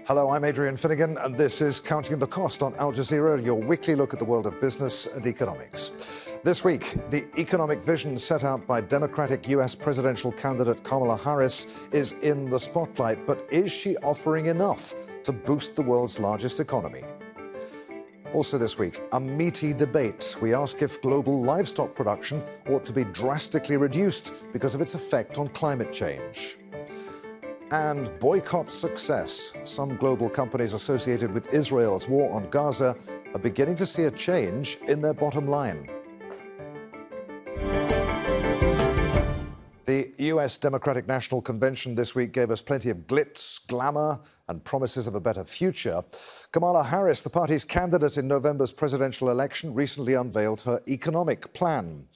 Hello, I'm Adrian Finnegan, and this is Counting the Cost on Al Jazeera, your weekly look at the world of business and economics. This week, the economic vision set out by Democratic U.S. presidential candidate Kamala Harris is in the spotlight, but is she offering enough to boost the world's largest economy? Also this week, a meaty debate. We ask if global livestock production ought to be drastically reduced because of its effect on climate change. And boycott success. Some global companies associated with Israel's war on Gaza are beginning to see a change in their bottom line. The U.S. Democratic National Convention this week gave us plenty of glitz, glamour, and promises of a better future. Kamala Harris, the party's candidate in November's presidential election, recently unveiled her economic plan.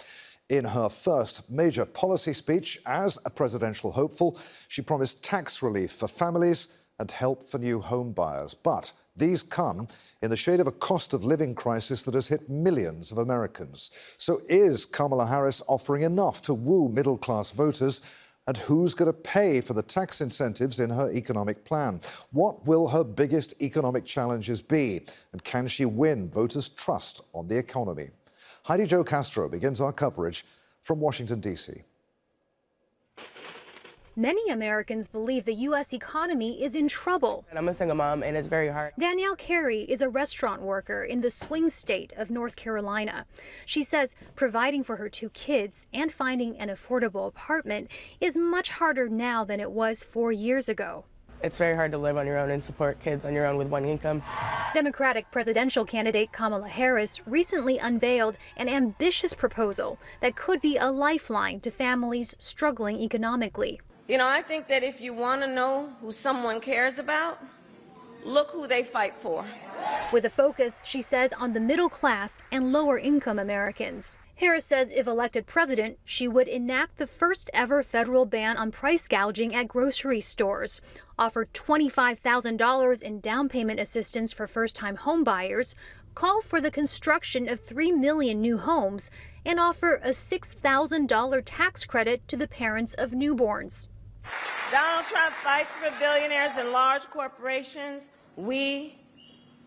In her first major policy speech as a presidential hopeful, she promised tax relief for families and help for new home buyers. But these come in the shade of a cost of living crisis that has hit millions of Americans. So is Kamala Harris offering enough to woo middle-class voters? And who's going to pay for the tax incentives in her economic plan? What will her biggest economic challenges be? And can she win voters' trust on the economy? Heidi Jo Castro begins our coverage from Washington, D.C. Many Americans believe the U.S. economy is in trouble. I'm a single mom, and it's very hard. Danielle Carey is a restaurant worker in the swing state of North Carolina. She says providing for her 2 kids and finding an affordable apartment is much harder now than it was 4 years ago. It's very hard to live on your own and support kids on your own with one income. Democratic presidential candidate Kamala Harris recently unveiled an ambitious proposal that could be a lifeline to families struggling economically. You know, I think that if you want to know who someone cares about, look who they fight for. With a focus, she says, on the middle class and lower income Americans. Harris says if elected president, she would enact the first ever federal ban on price gouging at grocery stores, offer $25,000 in down payment assistance for first-time home buyers, call for the construction of 3 million new homes, and offer a $6,000 tax credit to the parents of newborns. Donald Trump fights for billionaires and large corporations.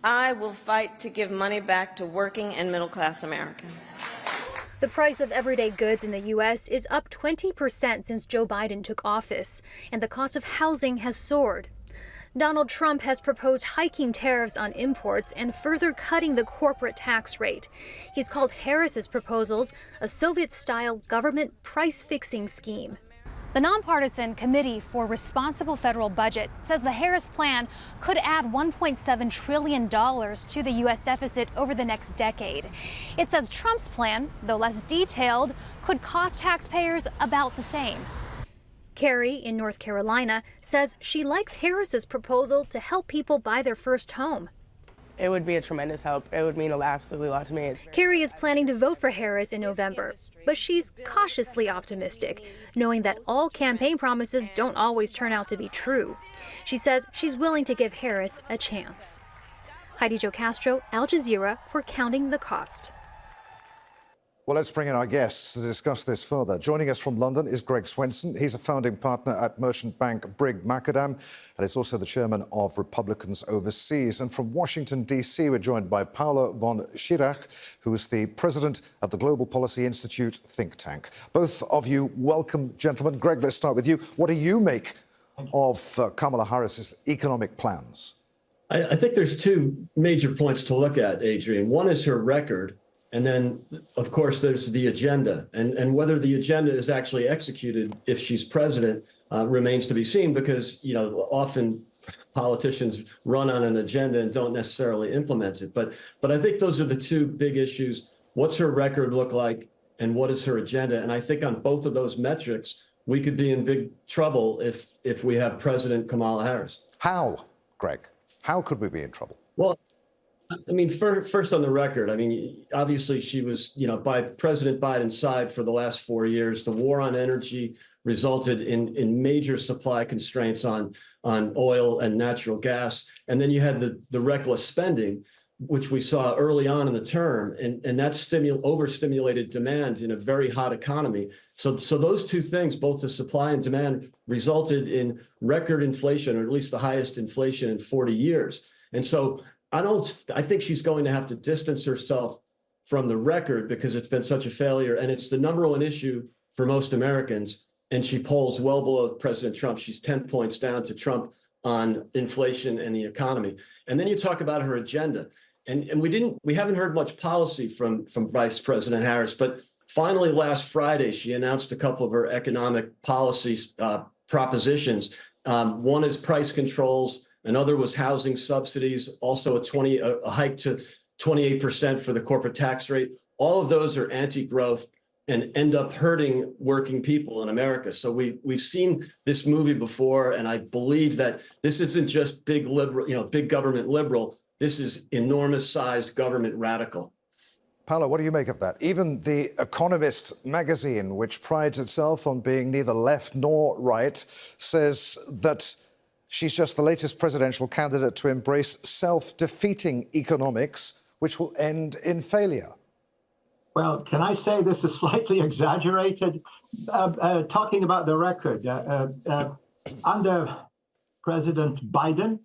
I will fight to give money back to working and middle-class Americans. The price of everyday goods in the U.S. is up 20% since Joe Biden took office, and the cost of housing has soared. Donald Trump has proposed hiking tariffs on imports and further cutting the corporate tax rate. He's called Harris's proposals a Soviet-style government price-fixing scheme. The nonpartisan Committee for Responsible Federal Budget says the Harris plan could add $1.7 trillion to the U.S. deficit over the next decade. It says Trump's plan, though less detailed, could cost taxpayers about the same. Carey in North Carolina says she likes Harris's proposal to help people buy their first home. It would be a tremendous help. It would mean absolutely a lot to me. Carey is planning to vote for Harris in November, but she's cautiously optimistic, knowing that all campaign promises don't always turn out to be true. She says she's willing to give Harris a chance. Heidi Jo Castro, Al Jazeera, for Counting the Cost. Well, let's bring in our guests to discuss this further. Joining us from London is Greg Swenson. He's a founding partner at merchant bank Brigg Macadam, and is also the chairman of Republicans Overseas. And from Washington, D.C., we're joined by Paula von Schirach, who is the president of the Global Policy Institute think tank. Both of you, welcome, gentlemen. Greg, let's start with you. What do you make of Kamala Harris's economic plans? I think there's 2 major points to look at, Adrian. One is her record. And then, of course, there's the agenda. And whether the agenda is actually executed if she's president remains to be seen, because, you know, often politicians run on an agenda and don't necessarily implement it. But I think those are the 2 big issues. What's her record look like, and what is her agenda? And I think on both of those metrics, we could be in big trouble if we have President Kamala Harris. How, Greg? How could we be in trouble? Well, I mean, first on the record, I mean, obviously she was, you know, by President Biden's side for the last 4 years. The war on energy resulted in major supply constraints on oil and natural gas. And then you had the reckless spending which we saw early on in the term, and that overstimulated demand in a very hot economy. So those two things, both the supply and demand, resulted in record inflation, or at least the highest inflation in 40 years. And so I think she's going to have to distance herself from the record because it's been such a failure, and it's the number one issue for most Americans. And she polls well below President Trump. She's 10 points down to Trump on inflation and the economy. And then you talk about her agenda. And we haven't heard much policy from Vice President Harris, but finally last Friday, she announced a couple of her economic policies propositions. One is price controls, another was housing subsidies, also a hike to 28% for the corporate tax rate. All of those are anti-growth and end up hurting working people in America. So we've seen this movie before, and I believe that this isn't just big liberal, big government liberal. This is enormous-sized government radical. Paolo, what do you make of that? Even The Economist magazine, which prides itself on being neither left nor right, says that she's just the latest presidential candidate to embrace self-defeating economics, which will end in failure. Well, can I say this is slightly exaggerated? Talking about the record, under President Biden,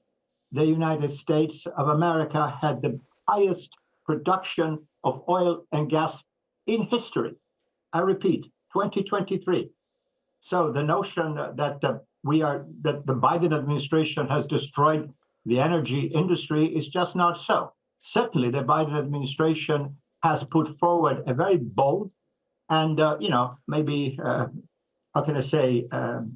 the United States of America had the highest production of oil and gas in history. I repeat, 2023. So the notion that the Biden administration has destroyed the energy industry is just not so. Certainly, the Biden administration has put forward a very bold and, maybe,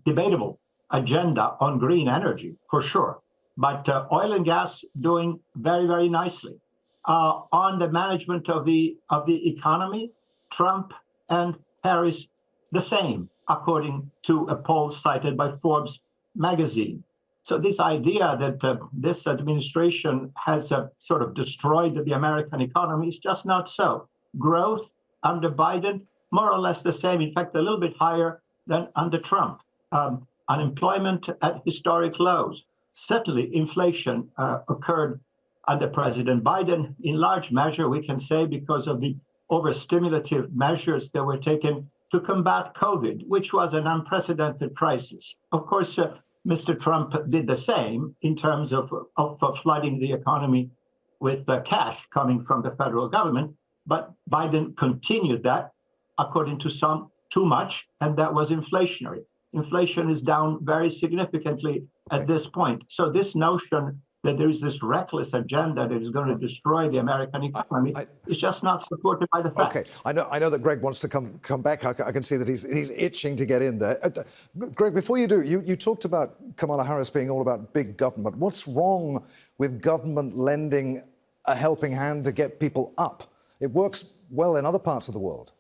debatable agenda on green energy, for sure. But oil and gas doing very, very nicely. On the management of the economy, Trump and Harris, the same, according to a poll cited by Forbes magazine. So this idea that this administration has sort of destroyed the American economy is just not so. Growth under Biden, more or less the same, in fact, a little bit higher than under Trump. Unemployment at historic lows. Certainly, inflation occurred under President Biden, in large measure, we can say, because of the overstimulative measures that were taken to combat COVID, which was an unprecedented crisis. Of course, Mr. Trump did the same in terms of flooding the economy with cash coming from the federal government, but Biden continued that, according to some, too much, and that was inflationary. Inflation is down very significantly at this point. So this notion that there is this reckless agenda that is going to destroy the American economy is just not supported by the facts. Okay, I know that Greg wants to come back. I can see that he's itching to get in there. Greg, before you do, you talked about Kamala Harris being all about big government. What's wrong with government lending a helping hand to get people up? It works well in other parts of the world.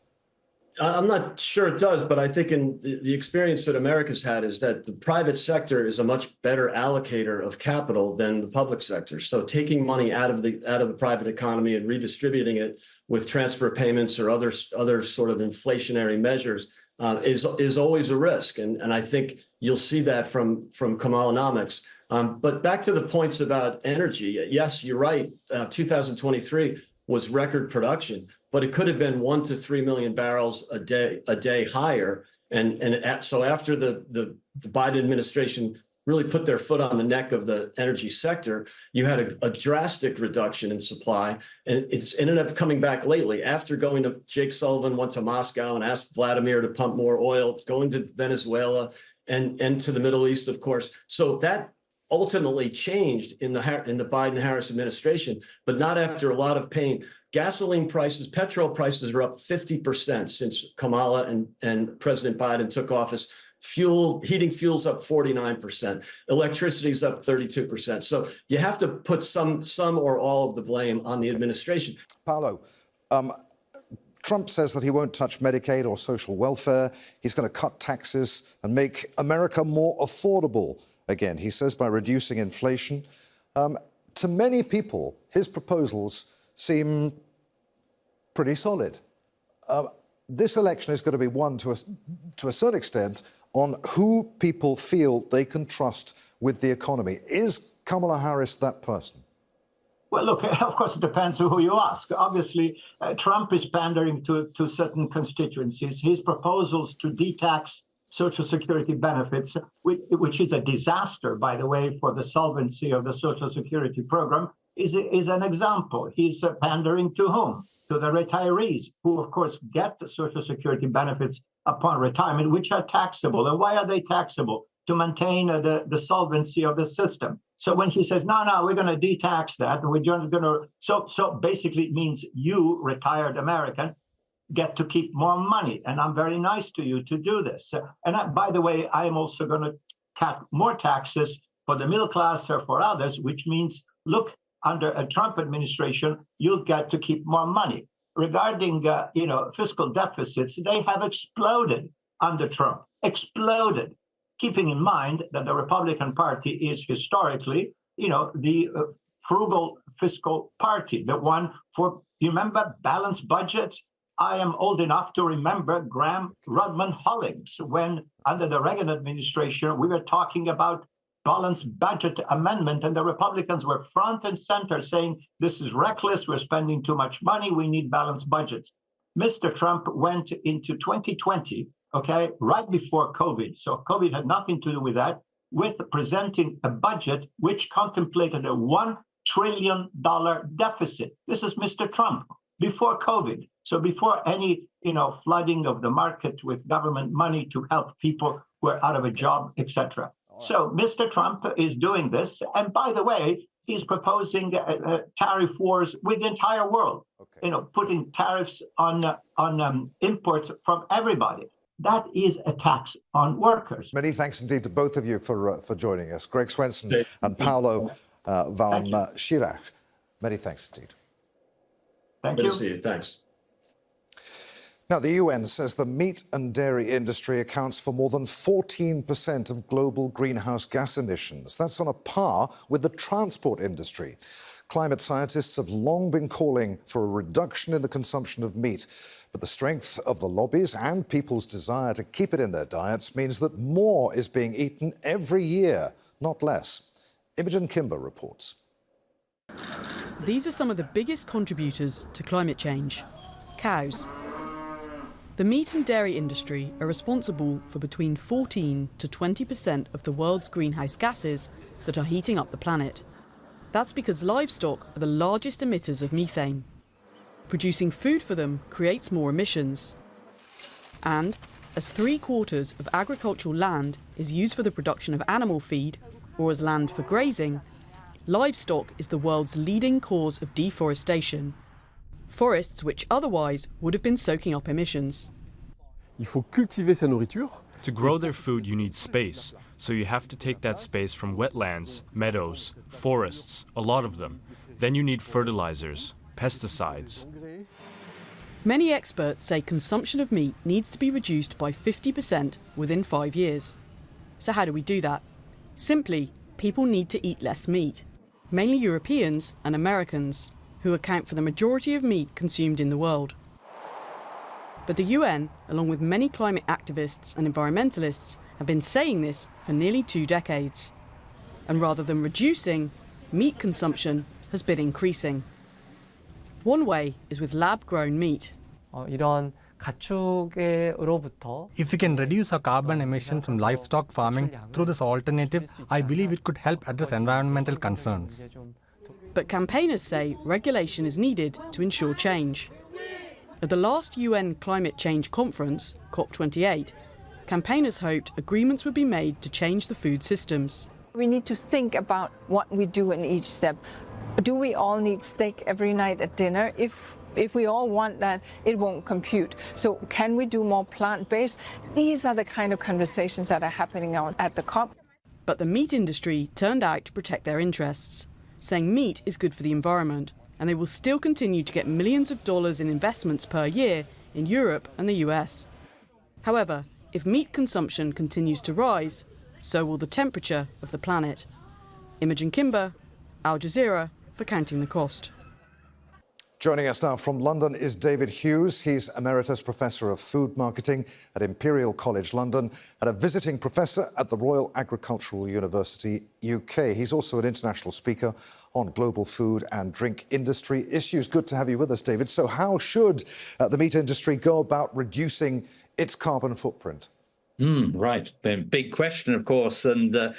I'm not sure it does, but I think in the experience that America's had is that the private sector is a much better allocator of capital than the public sector. So taking money out of the private economy and redistributing it with transfer payments or other sort of inflationary measures is always a risk. And I think you'll see that from Kamalanomics. But back to the points about energy. Yes, you're right. 2023 was record production, but it could have been 1 to 3 million barrels a day higher. And so after the Biden administration really put their foot on the neck of the energy sector, you had a drastic reduction in supply. And it's ended up coming back lately. After Jake Sullivan went to Moscow and asked Vladimir to pump more oil, going to Venezuela and to the Middle East, of course. So that ultimately changed in the Biden-Harris administration, but not after a lot of pain. Gasoline prices, petrol prices are up 50% since Kamala and President Biden took office. Heating fuel's up 49%. Electricity's up 32%. So you have to put some or all of the blame on the administration. Paolo, Trump says that he won't touch Medicaid or social welfare. He's going to cut taxes and make America more affordable again, he says, by reducing inflation. To many people, his proposals seem pretty solid. This election is going to be won to a certain extent on who people feel they can trust with the economy. Is Kamala Harris that person? Well, look, of course, it depends on who you ask. Obviously, Trump is pandering to certain constituencies. His proposals to detax Social Security benefits, which is a disaster, by the way, for the solvency of the Social Security program, is an example. He's pandering to whom? To the retirees, who, of course, get the Social Security benefits upon retirement, which are taxable. And why are they taxable? To maintain the solvency of the system. So when he says, no, we're going to detax that, and we're going to, so basically it means you, retired American, get to keep more money. And I'm very nice to you to do this. And by the way, I am also going to cut more taxes for the middle class or for others, which means, look, under a Trump administration, you'll get to keep more money. Regarding, fiscal deficits, they have exploded under Trump, exploded. Keeping in mind that the Republican Party is historically, the frugal fiscal party, the one for, you remember, balanced budgets? I am old enough to remember Graham Rudman Hollings when, under the Reagan administration, we were talking about balanced budget amendment, and the Republicans were front and center saying, this is reckless, we're spending too much money, we need balanced budgets. Mr. Trump went into 2020, right before COVID. So COVID had nothing to do with that, with presenting a budget which contemplated a $1 trillion deficit. This is Mr. Trump before COVID. So before any, flooding of the market with government money to help people who are out of a job, etc. So Mr. Trump is doing this. And by the way, he's proposing tariff wars with the entire world, putting tariffs on imports from everybody. That is a tax on workers. Many thanks indeed to both of you for joining us. Greg Swenson and Paolo van Schirach. Many thanks indeed. Thank Good you. to see you. Thanks. Now, the UN says the meat and dairy industry accounts for more than 14% of global greenhouse gas emissions. That's on a par with the transport industry. Climate scientists have long been calling for a reduction in the consumption of meat, but the strength of the lobbies and people's desire to keep it in their diets means that more is being eaten every year, not less. Imogen Kimber reports. These are some of the biggest contributors to climate change: cows. The meat and dairy industry are responsible for between 14 to 20% of the world's greenhouse gases that are heating up the planet. That's because livestock are the largest emitters of methane. Producing food for them creates more emissions. And as 3/4 of agricultural land is used for the production of animal feed or as land for grazing, livestock is the world's leading cause of deforestation. Forests which otherwise would have been soaking up emissions. Il faut cultiver sa nourriture. To grow their food, you need space. So you have to take that space from wetlands, meadows, forests, a lot of them. Then you need fertilizers, pesticides. Many experts say consumption of meat needs to be reduced by 50% within 5 years. So how do we do that? Simply, people need to eat less meat, mainly Europeans and Americans, who account for the majority of meat consumed in the world. But the UN, along with many climate activists and environmentalists, have been saying this for nearly 2 decades. And rather than reducing, meat consumption has been increasing. One way is with lab-grown meat. 이런 가축으로부터 If we can reduce our carbon emissions from livestock farming through this alternative, I believe it could help address environmental concerns. But campaigners say regulation is needed to ensure change. At the last UN Climate Change Conference, COP28, campaigners hoped agreements would be made to change the food systems. We need to think about what we do in each step. Do we all need steak every night at dinner? If we all want that, it won't compute. So can we do more plant-based? These are the kind of conversations that are happening at the COP. But the meat industry turned out to protect their interests, saying meat is good for the environment, and they will still continue to get millions of dollars in investments per year in Europe and the US. However, if meat consumption continues to rise, so will the temperature of the planet. Imogen Kimber, Al Jazeera, for Counting the Cost. Joining us now from London is David Hughes. He's Emeritus Professor of Food Marketing at Imperial College London and a visiting professor at the Royal Agricultural University, UK. He's also an international speaker on global food and drink industry issues. Good to have you with us, David. So how should the meat industry go about reducing its carbon footprint? Right. Big question, of course. And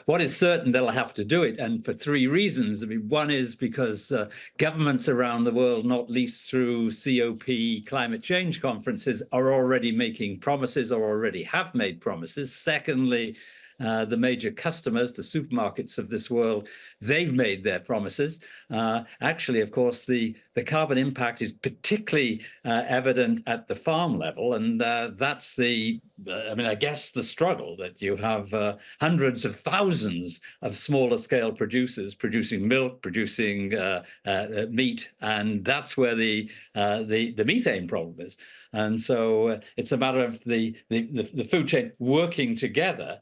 what is certain, they'll have to do it. And for three reasons. I mean, one is because governments around the world, not least through COP climate change conferences, are already making promises or already have made promises. Secondly, the major customers, the supermarkets of this world, they've made their promises. Actually, of course, the carbon impact is particularly evident at the farm level. And that's I guess the struggle that you have hundreds of thousands of smaller scale producers producing milk, producing meat. And that's where the methane problem is. And so it's a matter of the food chain working together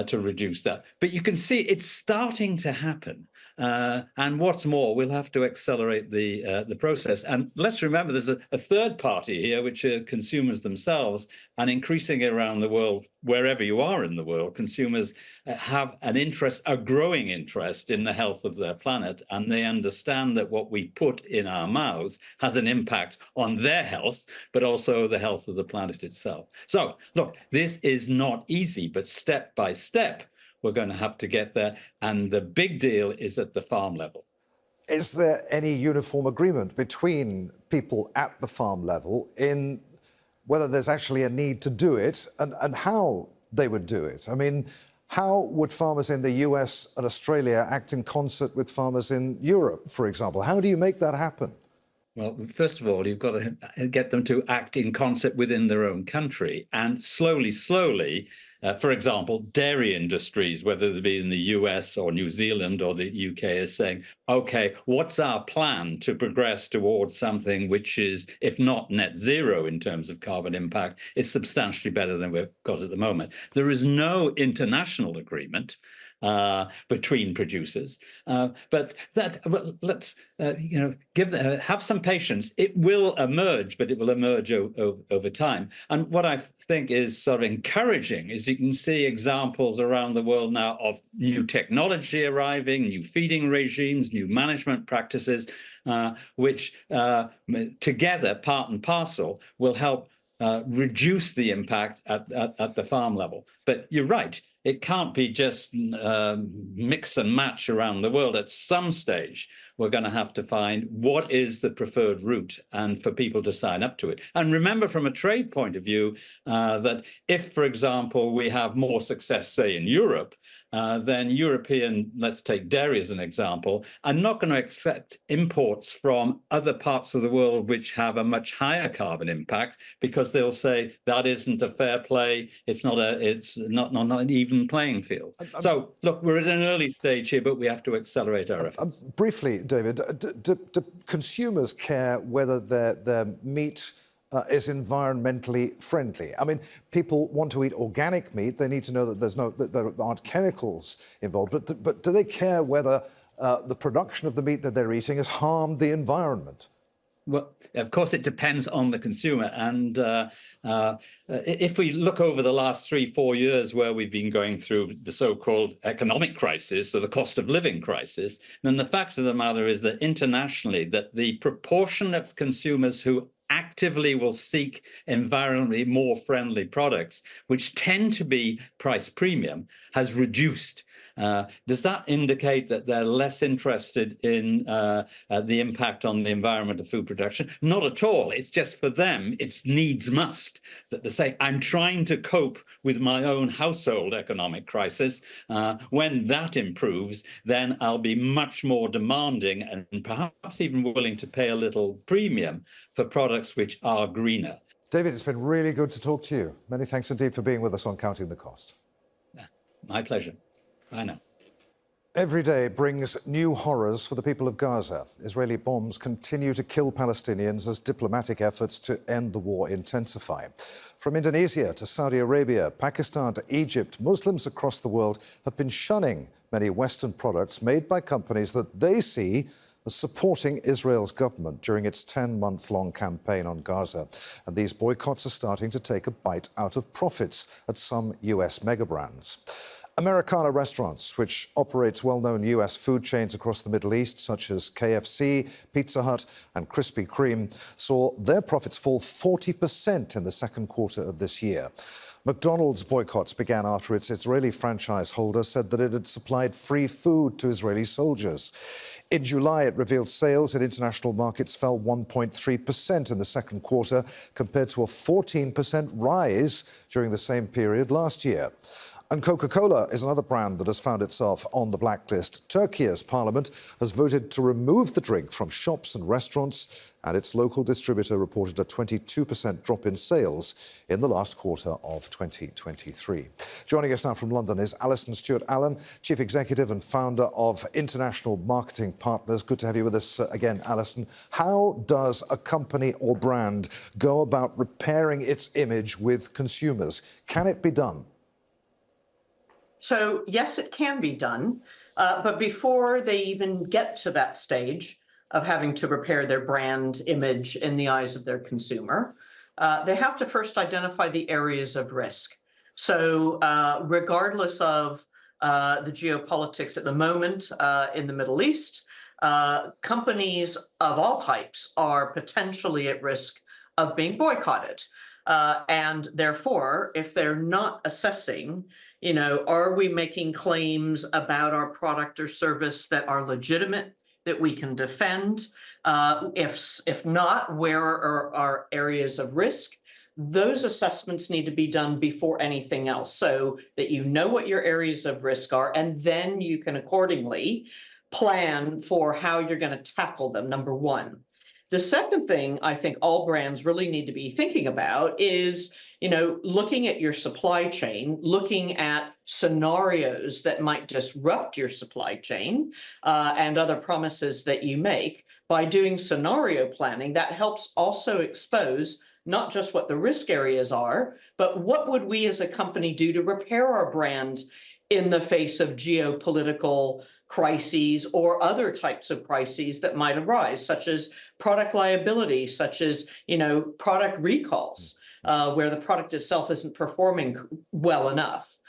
to reduce that. But you can see it's starting to happen. And what's more, we'll have to accelerate the process. And let's remember, there's a third party here, which are consumers themselves, and increasingly around the world, wherever you are in the world, consumers have an interest, a growing interest in the health of their planet, and they understand that what we put in our mouths has an impact on their health, but also the health of the planet itself. So, look, this is not easy, but step by step, we're going to have to get there. And the big deal is at the farm level. Is there any uniform agreement between people at the farm level in whether there's actually a need to do it and how they would do it? I mean, how would farmers in the US and Australia act in concert with farmers in Europe, for example? How do you make that happen? Well, first of all, you've got to get them to act in concert within their own country, and slowly, for example, dairy industries, whether they be in the US or New Zealand or the UK, is saying, OK, what's our plan to progress towards something which is, if not net zero in terms of carbon impact, is substantially better than we've got at the moment. There is no international agreement between producers, but let's have some patience. It will emerge, but it will emerge over time. And what I think is sort of encouraging is you can see examples around the world now of new technology arriving, new feeding regimes, new management practices, which together, part and parcel, will help reduce the impact at the farm level. But you're right. It can't be just mix and match around the world. At some stage, we're going to have to find what is the preferred route and for people to sign up to it. And remember, from a trade point of view, that if, for example, we have more success, say, in Europe, then European, let's take dairy as an example, are not going to accept imports from other parts of the world which have a much higher carbon impact, because they'll say that isn't a fair play. It's not an even playing field. So, look, we're at an early stage here, but we have to accelerate our efforts. Briefly, David, do consumers care whether their meat is environmentally friendly? I mean, people want to eat organic meat. They need to know that there aren't chemicals involved. But do they care whether the production of the meat that they're eating has harmed the environment? Well, of course, it depends on the consumer. And if we look over the last 3-4 years where we've been going through the so-called economic crisis, or the cost of living crisis, then the fact of the matter is that internationally, that the proportion of consumers who actively will seek environmentally more friendly products, which tend to be price premium, has reduced. Does that indicate that they're less interested in the impact on the environment of food production? Not at all. It's just for them, it's needs must. That they say, I'm trying to cope with my own household economic crisis. When that improves, then I'll be much more demanding and perhaps even willing to pay a little premium for products which are greener. David, it's been really good to talk to you. Many thanks indeed for being with us on Counting the Cost. My pleasure. I know. Every day brings new horrors for the people of Gaza. Israeli bombs continue to kill Palestinians as diplomatic efforts to end the war intensify. From Indonesia to Saudi Arabia, Pakistan to Egypt, Muslims across the world have been shunning many Western products made by companies that they see as supporting Israel's government during its 10-month-long campaign on Gaza. And these boycotts are starting to take a bite out of profits at some US megabrands. Americana Restaurants, which operates well-known US food chains across the Middle East, such as KFC, Pizza Hut and Krispy Kreme, saw their profits fall 40% in the second quarter of this year. McDonald's boycotts began after its Israeli franchise holder said that it had supplied free food to Israeli soldiers. In July, it revealed sales in international markets fell 1.3% in the second quarter, compared to a 14% rise during the same period last year. And Coca-Cola is another brand that has found itself on the blacklist. Turkey's parliament has voted to remove the drink from shops and restaurants, and its local distributor reported a 22% drop in sales in the last quarter of 2023. Joining us now from London is Allison Stuart, Chief Executive and founder of International Marketing Partners. Good to have you with us again, Allison. How does a company or brand go about repairing its image with consumers? Can it be done? So, yes, it can be done. But before they even get to that stage of having to repair their brand image in the eyes of their consumer, they have to first identify the areas of risk. So regardless of the geopolitics at the moment in the Middle East, companies of all types are potentially at risk of being boycotted. And therefore, if they're not assessing, are we making claims about our product or service that are legitimate, that we can defend? If not, where are our areas of risk? Those assessments need to be done before anything else, so that you know what your areas of risk are, and then you can accordingly plan for how you're going to tackle them, number one. The second thing I think all brands really need to be thinking about is, looking at your supply chain, looking at scenarios that might disrupt your supply chain and other promises that you make. By doing scenario planning, that helps also expose not just what the risk areas are, but what would we as a company do to repair our brand in the face of geopolitical crises or other types of crises that might arise, such as product liability, such as, product recalls, where the product itself isn't performing well enough.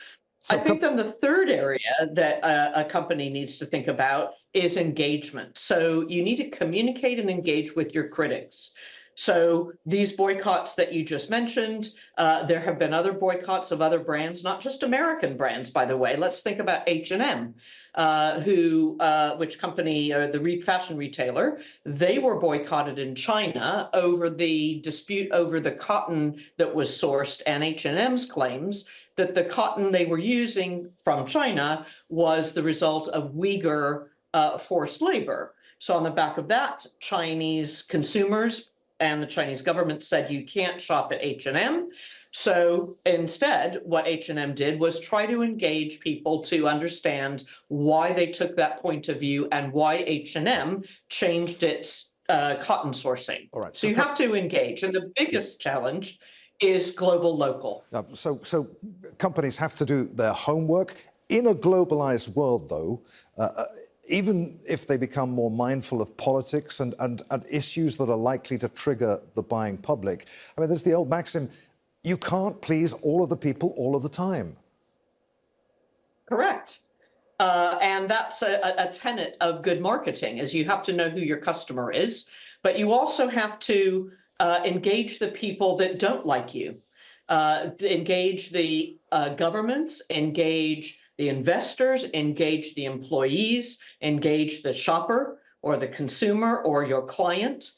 I think then the third area that a company needs to think about is engagement. So you need to communicate and engage with your critics. So these boycotts that you just mentioned, there have been other boycotts of other brands, not just American brands, by the way. Let's think about H&M, which company, the fashion retailer, they were boycotted in China over the dispute over the cotton that was sourced, and H&M's claims that the cotton they were using from China was the result of Uyghur forced labor. So on the back of that, Chinese consumers and the Chinese government said you can't shop at H&M. So instead, what H&M did was try to engage people to understand why they took that point of view and why H&M changed its cotton sourcing. All right. So you have to engage. And the biggest challenge is global local. So companies have to do their homework. In a globalized world, though, even if they become more mindful of politics and issues that are likely to trigger the buying public, I mean, there's the old maxim, you can't please all of the people all of the time. Correct. And that's a tenet of good marketing, is you have to know who your customer is, but you also have to engage the people that don't like you, engage the governments, engage the investors, engage the employees, engage the shopper or the consumer or your client,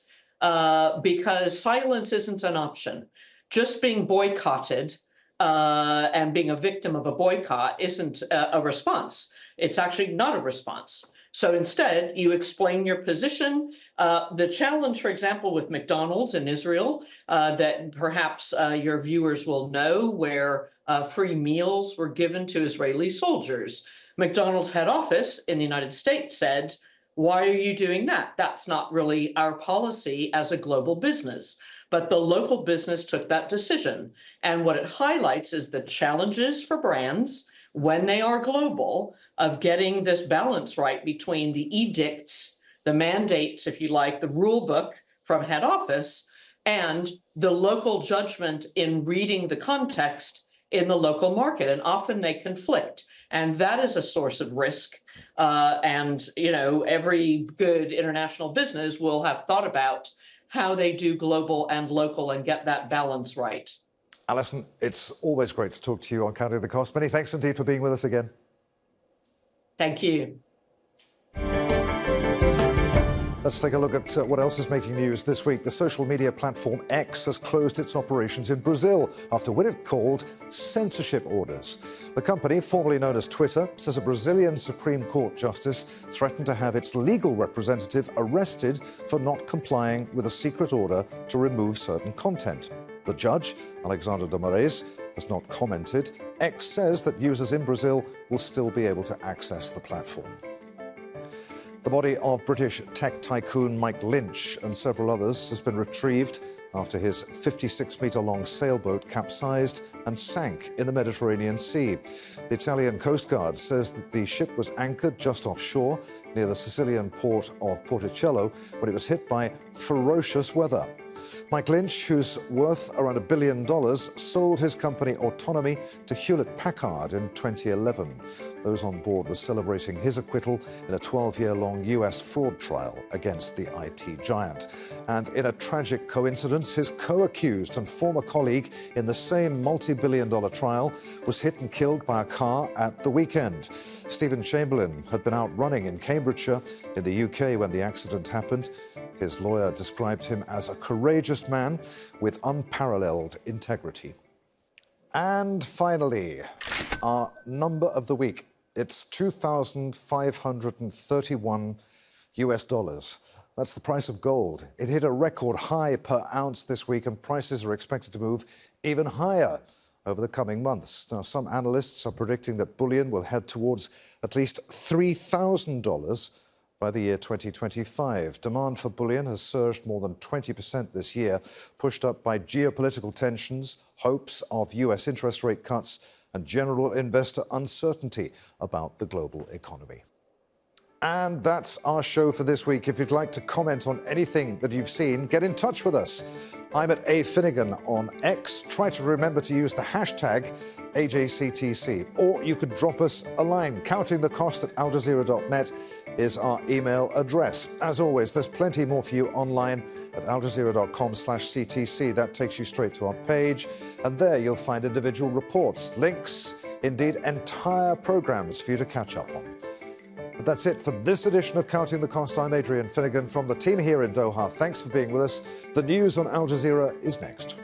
because silence isn't an option. Just being boycotted and being a victim of a boycott isn't a response. It's actually not a response. So instead, you explain your position. The challenge, for example, with McDonald's in Israel, that perhaps your viewers will know, where free meals were given to Israeli soldiers. McDonald's head office in the United States said, why are you doing that? That's not really our policy as a global business. But the local business took that decision. And what it highlights is the challenges for brands when they are global of getting this balance right between the edicts the mandates, if you like, the rule book from head office, and the local judgment in reading the context in the local market. And often they conflict. And that is a source of risk. And, you know, every good international business will have thought about how they do global and local and get that balance right. Allison, it's always great to talk to you on Counting the Cost. Many thanks indeed for being with us again. Thank you. Let's take a look at what else is making news this week. The social media platform X has closed its operations in Brazil after what it called censorship orders. The company, formerly known as Twitter, says a Brazilian Supreme Court justice threatened to have its legal representative arrested for not complying with a secret order to remove certain content. The judge, Alexander de Moraes, has not commented. X says that users in Brazil will still be able to access the platform. The body of British tech tycoon Mike Lynch and several others has been retrieved after his 56-metre-long sailboat capsized and sank in the Mediterranean Sea. The Italian Coast Guard says that the ship was anchored just offshore near the Sicilian port of Porticello when it was hit by ferocious weather. Mike Lynch, who's worth around $1 billion, sold his company Autonomy to Hewlett-Packard in 2011. Those on board were celebrating his acquittal in a 12-year-long US fraud trial against the IT giant. And in a tragic coincidence, his co-accused and former colleague in the same multi-billion-dollar trial was hit and killed by a car at the weekend. Stephen Chamberlain had been out running in Cambridgeshire in the UK when the accident happened. His lawyer described him as a courageous man with unparalleled integrity. And finally, our number of the week. It's $2,531 US. That's the price of gold. It hit a record high per ounce this week, and prices are expected to move even higher over the coming months. Now, some analysts are predicting that bullion will head towards at least $3,000 by the year 2025. Demand for bullion has surged more than 20% this year, pushed up by geopolitical tensions, hopes of US interest rate cuts, and general investor uncertainty about the global economy. And that's our show for this week. If you'd like to comment on anything that you've seen, get in touch with us. I'm at A. Finnegan on X. Try to remember to use the hashtag AJCTC. Or you could drop us a line. countingthecost@aljazeera.net is our email address. As always, there's plenty more for you online at aljazeera.com/CTC. That takes you straight to our page. And there you'll find individual reports, links, indeed entire programs for you to catch up on. But that's it for this edition of Counting the Cost. I'm Adrian Finnegan from the team here in Doha. Thanks for being with us. The news on Al Jazeera is next.